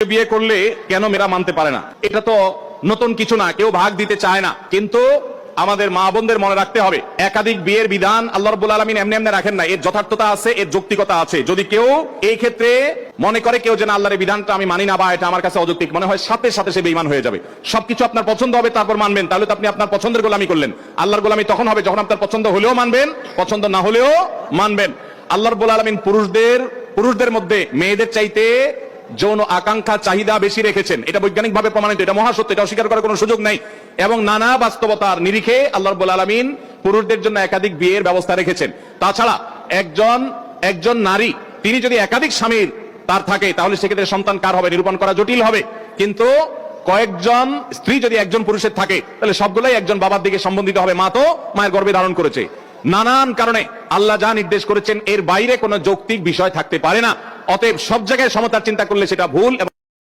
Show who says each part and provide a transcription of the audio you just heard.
Speaker 1: বিয়ে করলে কেন মেয়েরা মানতে পারে না? এটা তো নতুন কিছু না, কেউ ভাগ দিতে চায় না। কিন্তু আমাদের মা বোনদের মনে রাখতে হবে, একাধিক বিয়ের বিধান আল্লাহ রাব্বুল আলামিন এমনি এমনি রাখেন না, এর যথার্থতা আছে, এর যৌক্তিকতা আছে। যদি কেউ এই ক্ষেত্রে মনে করে কেউ যেন আল্লাহর বিধানটা আমি মানি না বা এটা আমার কাছে অযৌক্তিক মনে হয়, সাথে সাথে সে বেঈমান হয়ে যাবে। সবকিছু আপনার পছন্দ হবে তারপর মানবেন, তাহলে তো আপনি আপনার পছন্দের গোলামি করলেন। আল্লাহর গোলামি তখন হবে যখন আপনার পছন্দ হলেও মানবেন, পছন্দ না হলেও মানবেন। আল্লাহ রাব্বুল আলামিন পুরুষদের মধ্যে মেয়েদের চাইতে যৌন আকাঙ্ক্ষা চাহিদা বেশি রেখেছেন, এটা বৈজ্ঞানিকভাবে প্রমাণিত, এটা মহাসত্য, এটা অস্বীকার করার কোনো সুযোগ নাই। এবং নানা বাস্তবতার নিরিখে আল্লাহ রাব্বুল আলামিন পুরুষদের জন্য একাধিক বিয়ের ব্যবস্থা রেখেছেন। তাছাড়া একজন নারী তিনি যদি একাধিক স্বামীর তার থাকে, তাহলে সেক্ষেত্রে সন্তান কার হবে নিরূপণ করা জটিল হবে। কিন্তু কয়েকজন স্ত্রী যদি একজন পুরুষের থাকে, তাহলে সবগুলাই একজন বাবার দিকে সম্বন্ধিত হবে, মা তো মায়ের গর্ভে ধারণ করেছে। নানান কারণে আল্লাহ যা নির্দেশ করেছেন এর বাইরে কোনো যৌক্তিক বিষয় থাকতে পারে না। অতএব সব জায়গায় সমতার চিন্তা করলে সেটা ভুল।